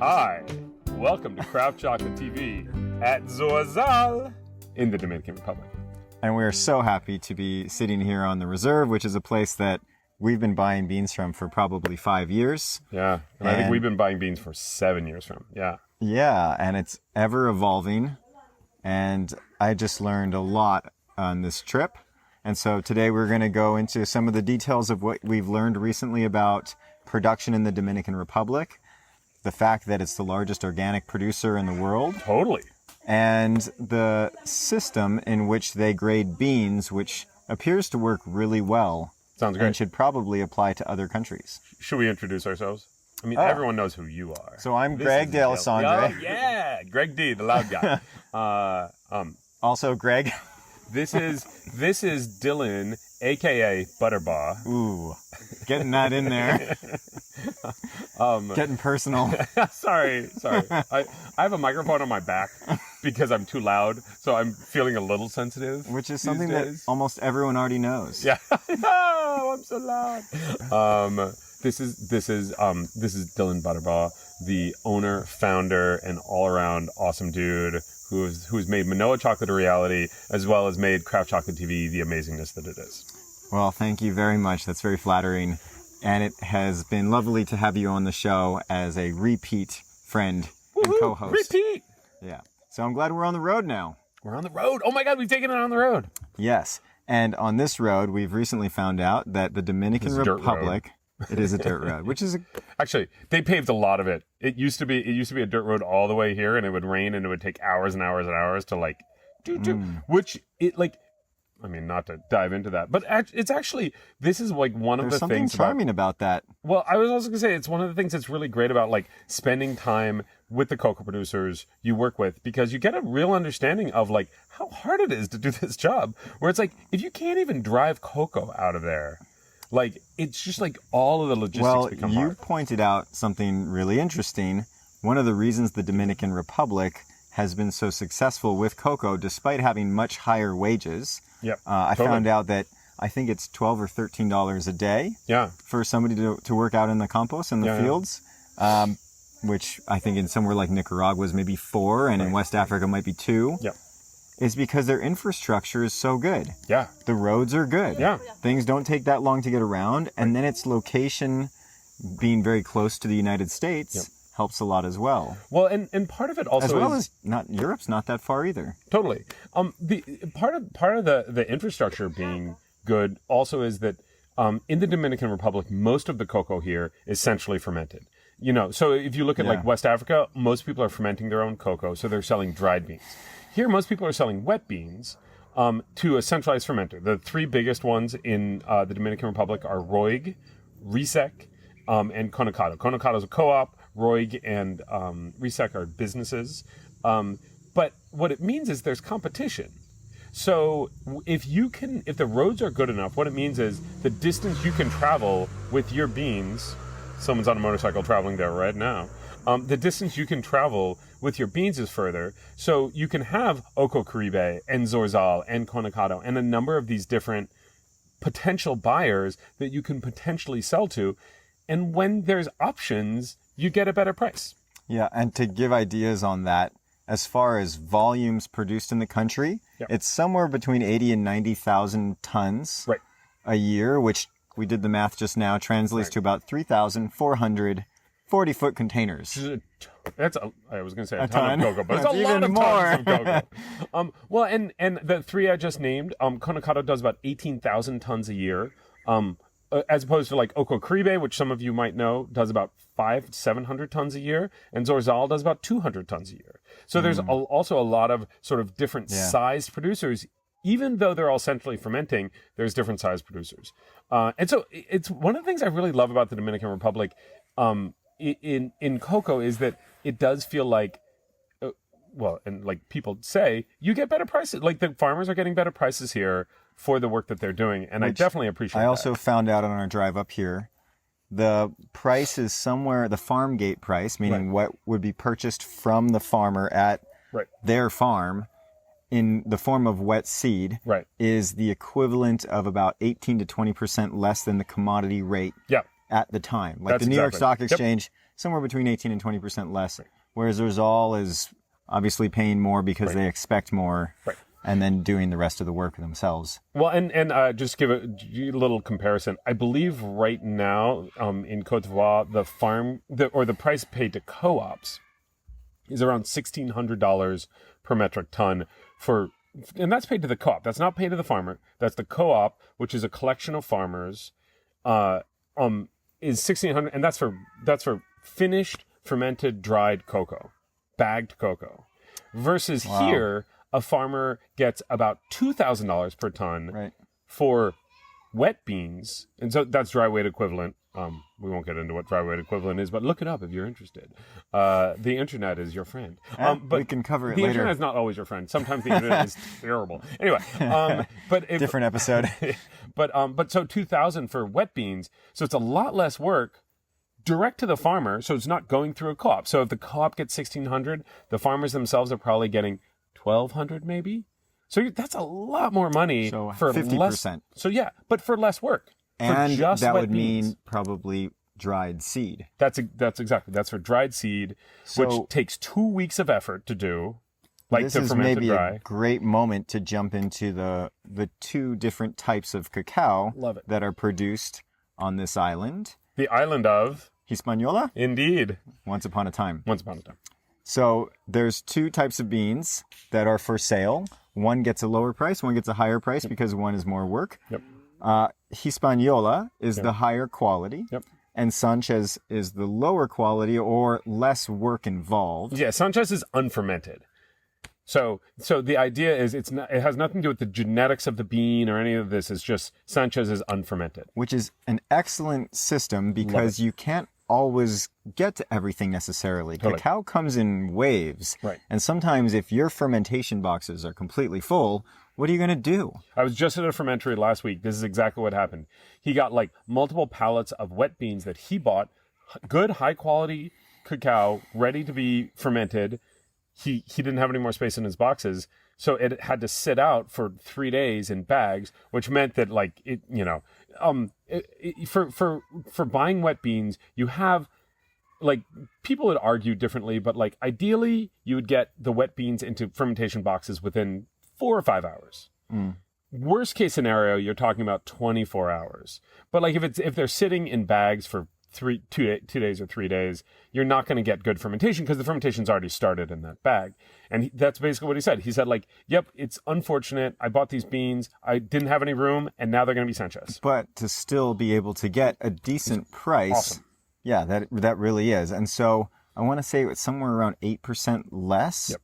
Hi, welcome to Craft Chocolate TV at Zorzal in the Dominican Republic. And we are so happy to be sitting here on the reserve, which is a place that we've been buying beans from for probably 5 years. Yeah, and I think we've been buying beans for 7 years from. Yeah. Yeah, and it's ever evolving. And I just learned a lot on this trip. And so today we're going to go into some of the details of what we've learned recently about production in the Dominican Republic, the fact that it's the largest organic producer in the world. Totally. And the system in which they grade beans, which appears to work really well. Sounds great. And should probably apply to other countries. Should we introduce ourselves? I mean, everyone knows who you are. So I'm Greg De Alessandre. Oh, yeah. Greg D, the loud guy. Also Greg. This is Dylan, a.k.a. Butterbaugh. Ooh, getting that in there. Getting personal. Sorry. I have a microphone on my back because I'm too loud, so I'm feeling a little sensitive. Which is something that almost everyone already knows. Yeah. No, I'm so loud. This is Dylan Butterbaugh, the owner, founder, and all-around awesome dude who's made Manoa Chocolate a reality, as well as made Craft Chocolate TV the amazingness that it is. Well, thank you very much. That's very flattering. And it has been lovely to have you on the show as a repeat friend and co-host. Repeat! Yeah. So I'm glad we're on the road now. We're on the road. Oh my God, we've taken it on the road. Yes. And on this road, we've recently found out that the Dominican Republic... It is a dirt road, which is actually, they paved a lot of it. It used to be a dirt road all the way here, and it would rain, and it would take hours and hours and hours to which it like. I mean, not to dive into that, but it's actually, this is like one of the things. There's something charming about that. Well, I was also gonna say it's one of the things that's really great about like spending time with the cocoa producers you work with, because you get a real understanding of like how hard it is to do this job. Where it's like, if you can't even drive cocoa out of there. Like, it's just like all of the logistics become hard. Well, you pointed out something really interesting. One of the reasons the Dominican Republic has been so successful with cocoa, despite having much higher wages. Yep. I found out that I think it's $12 or $13 a day for somebody to work out in the compost in the fields, which I think in somewhere like Nicaragua is maybe $4, and in West Africa might be $2. Yep. Is because their infrastructure is so good. Yeah. The roads are good. Yeah. Things don't take that long to get around. And then its location being very close to the United States helps a lot as well. Well, and part of it also as well as Europe's not that far either. Totally. The part of the infrastructure being good also is that in the Dominican Republic, most of the cocoa here is centrally fermented. You know, so if you look at like West Africa, most people are fermenting their own cocoa, so they're selling dried beans. Here, most people are selling wet beans to a centralized fermenter. The three biggest ones in the Dominican Republic are Roig, Resec, and Conocado. Conocado is a co-op. Roig and Resec are businesses. But what it means is there's competition. So if the roads are good enough, what it means is the distance you can travel with your beans. Someone's on a motorcycle traveling there right now. The distance you can travel with your beans is further. So you can have Oco Caribe and Zorzal and Conocado and a number of these different potential buyers that you can potentially sell to. And when there's options, you get a better price. Yeah, and to give ideas on that, as far as volumes produced in the country, it's somewhere between 80 and 90,000 tons a year, which we did the math just now, translates to about 3,400 40-foot containers. I was going to say a ton of cocoa, but it's a lot of more. tons of cocoa. Well, and the three I just named, Conocado does about 18,000 tons a year, as opposed to like Oco Caribe, which some of you might know, does about 500 to 700 tons a year, and Zorzal does about 200 tons a year. So there's also a lot of sort of different sized producers. Even though they're all centrally fermenting, there's different sized producers. And so it's one of the things I really love about the Dominican Republic in cocoa is that it does feel like, and like people say, you get better prices. Like the farmers are getting better prices here for the work that they're doing. And I definitely appreciate that. I also found out on our drive up here, the price is somewhere, the farm gate price, meaning what would be purchased from the farmer at their farm in the form of wet seed, is the equivalent of about 18 to 20% less than the commodity rate at the time. Like the New York Stock Exchange somewhere between 18 and 20% less. Whereas Rosal is obviously paying more because they expect more. Right. And then doing the rest of the work themselves. Well, and just give a little comparison. I believe right now in Côte d'Ivoire, the price paid to co-ops is around $1,600 per metric ton and that's paid to the co-op. That's not paid to the farmer. That's the co-op, which is a collection of farmers. Is $1,600, and that's for finished, fermented, dried cocoa, bagged cocoa, versus here. A farmer gets about $2,000 per ton for wet beans. And so that's dry weight equivalent. We won't get into what dry weight equivalent is, but look it up if you're interested. The internet is your friend. But we can cover it later. The internet is not always your friend. Sometimes the internet is terrible. Anyway, different episode. But so 2,000 for wet beans. So it's a lot less work direct to the farmer. So it's not going through a co-op. So if the co-op gets 1,600, the farmers themselves are probably getting 1,200 maybe. So that's a lot more money for 50%. Less. So yeah, but for less work. And just that would beans. mean probably dried seed. That's exactly. That's for dried seed, which takes 2 weeks of effort to do. This is maybe a great moment to jump into the two different types of cacao that are produced on this island. The island of Hispaniola? Indeed. Once upon a time. Once upon a time. So there's two types of beans that are for sale. One gets a lower price, one gets a higher price because one is more work. Yep. Hispaniola is the higher quality. Yep. And Sanchez is the lower quality or less work involved. Yeah, Sanchez is unfermented. So the idea is it has nothing to do with the genetics of the bean or any of this. It's just Sanchez is unfermented. Which is an excellent system because you can't always get to everything necessarily. Totally. Cacao comes in waves. Right. And sometimes if your fermentation boxes are completely full, what are you going to do? I was just at a fermentary last week. This is exactly what happened. He got like multiple pallets of wet beans that he bought, good high quality cacao, ready to be fermented. He didn't have any more space in his boxes, so it had to sit out for 3 days in bags, which meant that like it, for buying wet beans, you have like people would argue differently, but like ideally you would get the wet beans into fermentation boxes within 4 or 5 hours. Worst case scenario, you're talking about 24 hours. But like if they're sitting in bags for 2 days or 3 days, you're not going to get good fermentation because the fermentation's already started in that bag. And that's basically what he said. He said like, yep, it's unfortunate. I bought these beans. I didn't have any room and now they're going to be Sanchez. But to still be able to get a decent price. Awesome. Yeah, that really is. And so I want to say it's somewhere around 8% less. Yep.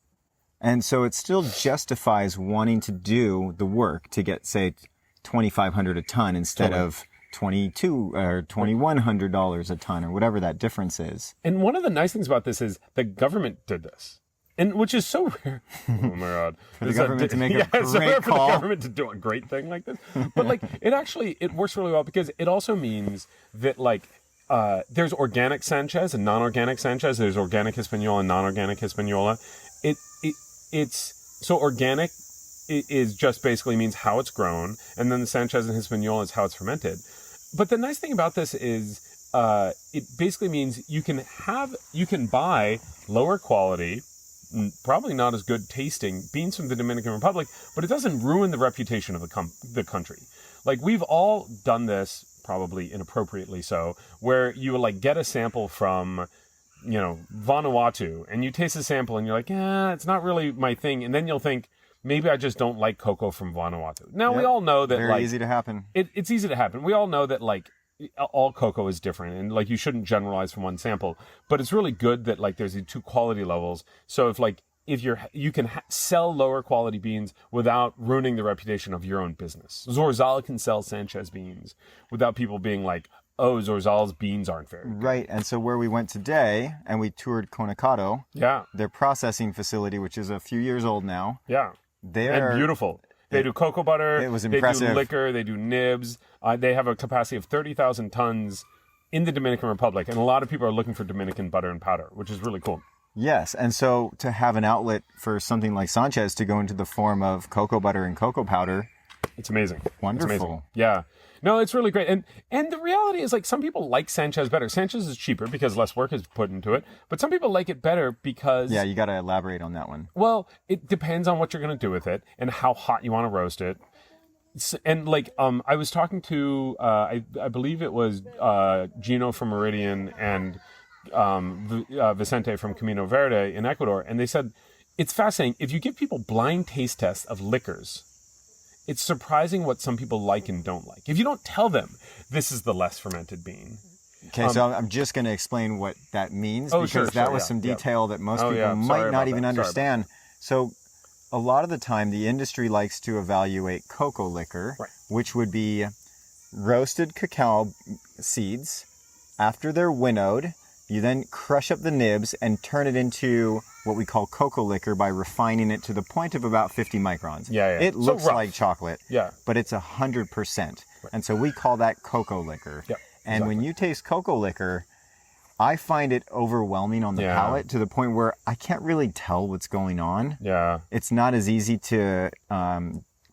And so it still justifies wanting to do the work to get, say, $2,500 a ton instead of $2,200 or $2,100 a ton or whatever that difference is. And one of the nice things about this is the government did this. And which is so rare. Oh my God. For the government to make a it's so great rare call. for the government to do a great thing like this. But like it works really well because it also means that like there's organic Sanchez and non-organic Sanchez. There's organic Hispaniola and non-organic Hispaniola. It's so organic is just basically means how it's grown, and then the Sanchez and Hispaniola is how it's fermented. But the nice thing about this is it basically means you can buy lower quality, probably not as good tasting beans from the Dominican Republic, but it doesn't ruin the reputation of the country. Like we've all done this, probably inappropriately so, where you will like get a sample from Vanuatu, and you taste the sample and you're like, it's not really my thing. And then you'll think, maybe I just don't like cocoa from Vanuatu. Now, we all know that very easy to happen. It's easy to happen. We all know that like all cocoa is different and like you shouldn't generalize from one sample, but it's really good that like there's these two quality levels. So if you can sell lower quality beans without ruining the reputation of your own business. Zorzal can sell Sanchez beans without people being like, oh, Zorzal's beans aren't very good. Right, and so where we went today, and we toured Conecado, their processing facility, which is a few years old now. Yeah, and beautiful. They do cocoa butter. It was impressive. They do liquor. They do nibs. They have a capacity of 30,000 tons in the Dominican Republic, and a lot of people are looking for Dominican butter and powder, which is really cool. Yes, and so to have an outlet for something like Sanchez to go into the form of cocoa butter and cocoa powder, it's amazing. Wonderful. It's amazing. Yeah. No, it's really great. And the reality is, like, some people like Sanchez better. Sanchez is cheaper because less work is put into it. But some people like it better because... Yeah, you got to elaborate on that one. Well, it depends on what you're going to do with it and how hot you want to roast it. And, like, I was talking to, I believe it was Gino from Meridian and Vicente from Camino Verde in Ecuador, and they said, it's fascinating. If you give people blind taste tests of liquors, it's surprising what some people like and don't like. If you don't tell them this is the less fermented bean. Okay, so I'm just going to explain what that means because that was some detail that most people might not even understand. So a lot of the time, the industry likes to evaluate cocoa liquor, which would be roasted cacao seeds. After they're winnowed, you then crush up the nibs and turn it into what we call cocoa liquor by refining it to the point of about 50 microns. It looks like chocolate, but it's 100%. And so we call that cocoa liquor. And when you taste cocoa liquor, I find it overwhelming on the palate to the point where I can't really tell what's going on. It's not as easy to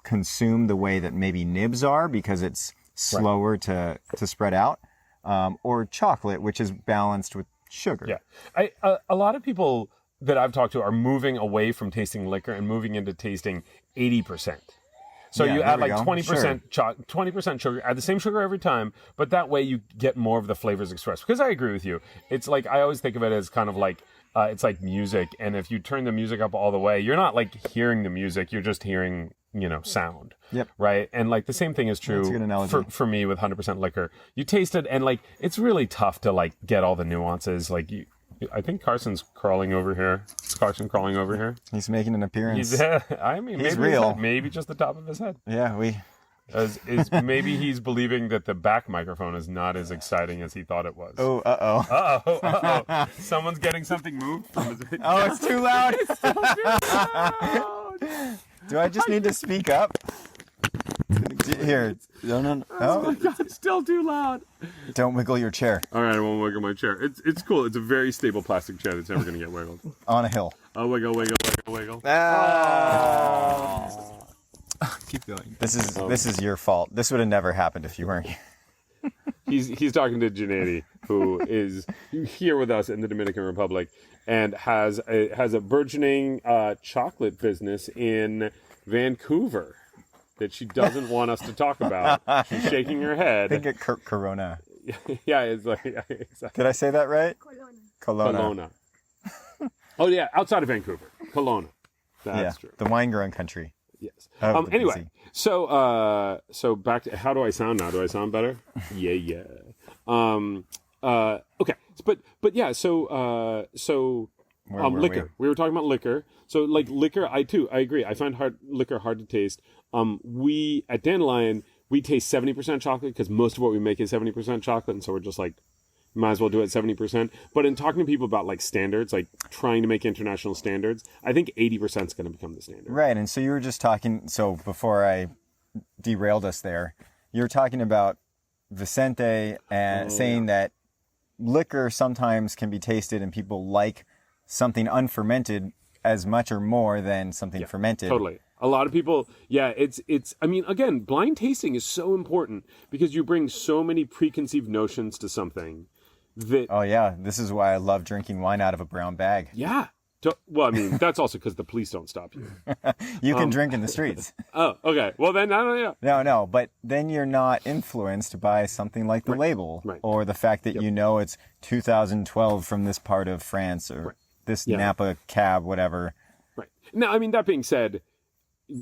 consume the way that maybe nibs are because it's slower to spread out. Or chocolate, which is balanced with sugar. A lot of people that I've talked to are moving away from tasting liquor and moving into tasting 80%. So you add like 20% 20% sugar, add the same sugar every time, but that way you get more of the flavors expressed. Because I agree with you. It's like, I always think of it as kind of like, it's like music. And if you turn the music up all the way, you're not like hearing the music, you're just hearing, sound. Right? And like the same thing is true for me with 100% liquor. You taste it and like, it's really tough to like get all the nuances. Like I think Carson's crawling over here. Is Carson crawling over here? He's making an appearance. He's maybe real. Maybe just the top of his head. Yeah, Maybe he's believing that the back microphone is not as exciting as he thought it was. Oh, uh-oh. Someone's getting something moved from his... Oh, it's too loud. It's still too loud. Do I just need to speak up? Here. No. Oh my God, it's still too loud. Don't wiggle your chair. All right, I won't wiggle my chair. It's cool. It's a very stable plastic chair that's never going to get wiggled. On a hill. Oh, wiggle. Ah. Keep going. This is your fault. This would have never happened if you weren't here. He's talking to Janady, who is here with us in the Dominican Republic and has a burgeoning chocolate business in Vancouver that she doesn't want us to talk about. She's shaking her head. I think it Corona. Yeah, it's like... exactly. Did I say that right? Kelowna. Oh, yeah, outside of Vancouver. Kelowna. That's true. The wine-growing country. Yes. Anyway, so back to... How do I sound now? Do I sound better? Yeah. Okay. But yeah, so liquor. We were talking about liquor. So like liquor, I agree. I find liquor hard to taste. We at Dandelion, we taste 70% chocolate because most of what we make is 70% chocolate, and so we're just like, might as well do it 70%. But in talking to people about like standards, like trying to make international standards, I think 80% is going to become the standard. Right. And so you were just talking. So before I derailed us there, you were talking about Vicente and saying that liquor sometimes can be tasted and people like something unfermented as much or more than something fermented. Totally. A lot of people, it's, I mean, again, blind tasting is so important because you bring so many preconceived notions to something that... Oh, yeah. This is why I love drinking wine out of a brown bag. Yeah. Well, I mean, that's also because the police don't stop you. You can drink in the streets. Oh, okay. Well, then, I don't know. No, but then you're not influenced by something like the label or the fact that you know it's 2012 from this part of France or this Napa cab, whatever. Right. Now, I mean, that being said,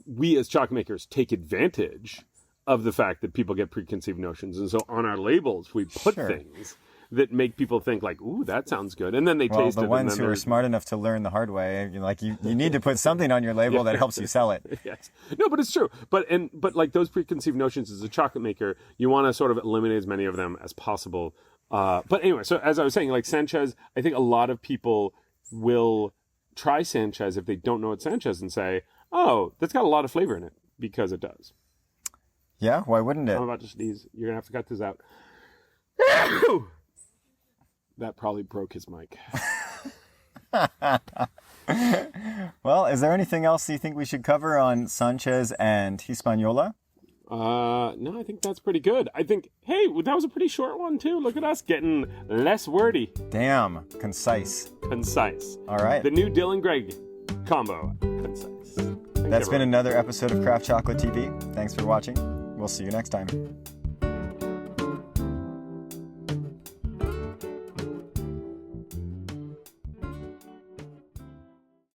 we as chocolate makers take advantage of the fact that people get preconceived notions. And so on our labels, we put things that make people think like, ooh, that sounds good. And then they taste it. The ones who are smart enough to learn the hard way, you need to put something on your label that helps you sell it. Yes. No, but it's true. But like those preconceived notions as a chocolate maker, you want to sort of eliminate as many of them as possible. But anyway, so as I was saying, like Sanchez, I think a lot of people will try Sanchez if they don't know it's Sanchez and say, oh, that's got a lot of flavor in it, because it does. Yeah, why wouldn't it? I'm about to sneeze. You're going to have to cut this out. That probably broke his mic. Well, is there anything else you think we should cover on Sanchez and Hispaniola? No, I think that's pretty good. I think, hey, that was a pretty short one, too. Look at us getting less wordy. Damn, concise. Concise. All right. The new Dylan Gregg combo. Concise. That's been another episode of Craft Chocolate TV. Thanks for watching. We'll see you next time.